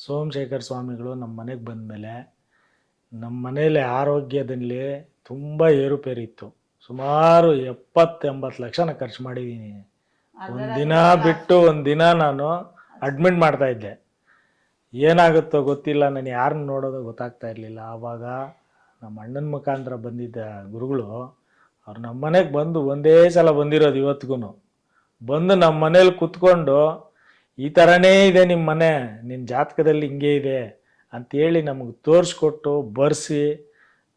ಸೋಮಶೇಖರ್ ಸ್ವಾಮಿಗಳು ನಮ್ಮ ಮನೆಗೆ ಬಂದಮೇಲೆ ನಮ್ಮ ಮನೇಲಿ ಆರೋಗ್ಯದಲ್ಲಿ ತುಂಬ ಏರುಪೇರಿತ್ತು. ಸುಮಾರು 70-80 ಲಕ್ಷನ ಖರ್ಚು ಮಾಡಿದ್ದೀನಿ. ಒಂದಿನ ಬಿಟ್ಟು ಒಂದಿನ ನಾನು ಅಡ್ಮಿಟ್ ಮಾಡ್ತಾಯಿದ್ದೆ. ಏನಾಗುತ್ತೋ ಗೊತ್ತಿಲ್ಲ, ನಾನು ಯಾರನ್ನ ನೋಡೋದು ಗೊತ್ತಾಗ್ತಾ ಇರಲಿಲ್ಲ. ಆವಾಗ ನಮ್ಮ ಅಣ್ಣನ ಮುಖಾಂತರ ಬಂದಿದ್ದ ಗುರುಗಳು ಅವ್ರು ನಮ್ಮ ಮನೆಗೆ ಬಂದು ಒಂದೇ ಸಲ ಬಂದಿರೋದು. ಇವತ್ತಿಗೂ ಬಂದು ನಮ್ಮ ಮನೇಲಿ ಕೂತ್ಕೊಂಡು ಈ ಥರನೇ ಇದೆ ನಿಮ್ಮ ಮನೆ, ನಿನ್ನ ಜಾತಕದಲ್ಲಿ ಹಿಂಗೆ ಇದೆ ಅಂಥೇಳಿ ನಮಗೆ ತೋರಿಸ್ಕೊಟ್ಟು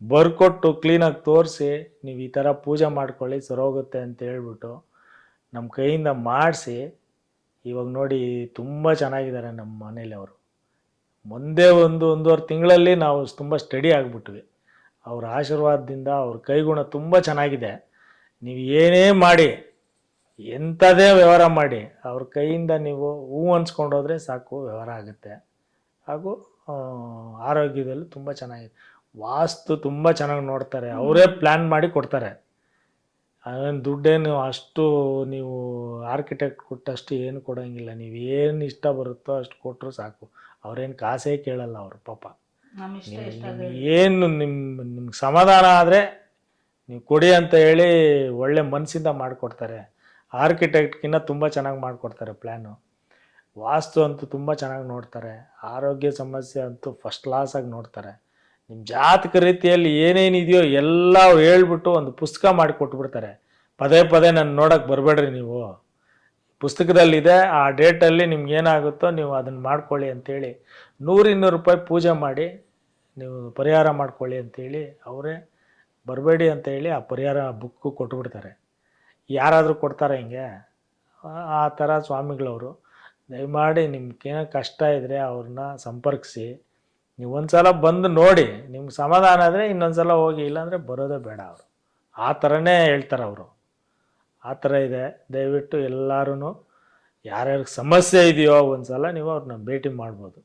ಬರ್ಕೊಟ್ಟು ಕ್ಲೀನಾಗಿ ತೋರಿಸಿ ನೀವು ಈ ಥರ ಪೂಜೆ ಮಾಡ್ಕೊಳ್ಳಿ ಸರೋಗುತ್ತೆ ಅಂತ ಹೇಳ್ಬಿಟ್ಟು ನಮ್ಮ ಕೈಯಿಂದ ಮಾಡಿಸಿ ಇವಾಗ ನೋಡಿ ತುಂಬ ಚೆನ್ನಾಗಿದ್ದಾರೆ ನಮ್ಮ ಮನೇಲಿ ಅವರು. ಮುಂದೆ ಒಂದೂವರೆ ತಿಂಗಳಲ್ಲಿ ನಾವು ತುಂಬ ಸ್ಟಡಿ ಆಗಿಬಿಟ್ವಿ. ಅವ್ರ ಆಶೀರ್ವಾದದಿಂದ ಅವ್ರ ಕೈಗುಣ ತುಂಬ ಚೆನ್ನಾಗಿದೆ. ನೀವು ಏನೇ ಮಾಡಿ, ಎಂಥದೇ ವ್ಯವಹಾರ ಮಾಡಿ, ಅವ್ರ ಕೈಯಿಂದ ನೀವು ಹೂ ಅನ್ಸ್ಕೊಂಡೋದ್ರೆ ಸಾಕು ವ್ಯವಹಾರ ಆಗುತ್ತೆ. ಹಾಗೂ ಆರೋಗ್ಯದಲ್ಲೂ ತುಂಬ ಚೆನ್ನಾಗಿದೆ. ವಾಸ್ತು ತುಂಬ ಚೆನ್ನಾಗಿ ನೋಡ್ತಾರೆ, ಅವರೇ ಪ್ಲ್ಯಾನ್ ಮಾಡಿ ಕೊಡ್ತಾರೆ. ಅದೇನು ದುಡ್ಡೇನು ಅಷ್ಟು ನೀವು ಆರ್ಕಿಟೆಕ್ಟ್ ಕೊಟ್ಟಷ್ಟು ಏನು ಕೊಡೋಂಗಿಲ್ಲ. ನೀವು ಏನು ಇಷ್ಟ ಬರುತ್ತೋ ಅಷ್ಟು ಕೊಟ್ಟರು ಸಾಕು. ಅವ್ರೇನು ಕಾಸೇ ಕೇಳಲ್ಲ ಅವರು ಪಾಪ. ಏನು ನಿಮ್ಗೆ ಸಮಾಧಾನ ಆದರೆ ನೀವು ಕೊಡಿ ಅಂತ ಹೇಳಿ ಒಳ್ಳೆ ಮನಸ್ಸಿಂದ ಮಾಡಿಕೊಡ್ತಾರೆ. ಆರ್ಕಿಟೆಕ್ಟ್ಗಿನ್ನ ತುಂಬ ಚೆನ್ನಾಗಿ ಮಾಡಿಕೊಡ್ತಾರೆ ಪ್ಲ್ಯಾನು. ವಾಸ್ತು ಅಂತೂ ತುಂಬ ಚೆನ್ನಾಗಿ ನೋಡ್ತಾರೆ. ಆರೋಗ್ಯ ಸಮಸ್ಯೆ ಅಂತೂ ಫಸ್ಟ್ ಕ್ಲಾಸಾಗಿ ನೋಡ್ತಾರೆ. ನಿಮ್ಮ ಜಾತಕ ರೀತಿಯಲ್ಲಿ ಏನೇನಿದೆಯೋ ಎಲ್ಲ ಹೇಳ್ಬಿಟ್ಟು ಒಂದು ಪುಸ್ತಕ ಮಾಡಿ ಕೊಟ್ಬಿಡ್ತಾರೆ. ಪದೇ ಪದೇ ನಾನು ನೋಡೋಕ್ಕೆ ಬರಬೇಡ್ರಿ, ನೀವು ಪುಸ್ತಕದಲ್ಲಿದೆ, ಆ ಡೇಟಲ್ಲಿ ನಿಮ್ಗೆ ಏನಾಗುತ್ತೋ ನೀವು ಅದನ್ನು ಮಾಡ್ಕೊಳ್ಳಿ ಅಂಥೇಳಿ 100-200 ರೂಪಾಯಿ ಪೂಜೆ ಮಾಡಿ ನೀವು ಪರಿಹಾರ ಮಾಡ್ಕೊಳ್ಳಿ ಅಂಥೇಳಿ ಅವರೇ ಬರಬೇಡಿ ಅಂತೇಳಿ ಆ ಪರಿಹಾರ ಬುಕ್ಕು ಕೊಟ್ಬಿಡ್ತಾರೆ. ಯಾರಾದರೂ ಕೊಡ್ತಾರೆ ಹಿಂಗೆ? ಆ ಥರ ಸ್ವಾಮಿಗಳವರು. ದಯಮಾಡಿ ನಿಮ್ಗೇನೋ ಕಷ್ಟ ಇದ್ದರೆ ಅವ್ರನ್ನ ಸಂಪರ್ಕಿಸಿ. ನೀವು ಒಂದು ಸಲ ಬಂದು ನೋಡಿ, ನಿಮ್ಗೆ ಸಮಾಧಾನ ಆದರೆ ಇನ್ನೊಂದು ಸಲ ಹೋಗಿ, ಇಲ್ಲಾಂದರೆ ಬರೋದೇ ಬೇಡ ಅವರು. ಆ ಥರನೇ ಹೇಳ್ತಾರೆ ಅವರು. ಆ ಥರ ಇದೆ. ದಯವಿಟ್ಟು ಎಲ್ಲರೂ ಯಾರ್ಯಾರಿಗೆ ಸಮಸ್ಯೆ ಇದೆಯೋ ಒಂದು ಸಲ ನೀವು ಅವ್ರನ್ನ ಭೇಟಿ ಮಾಡ್ಬೋದು.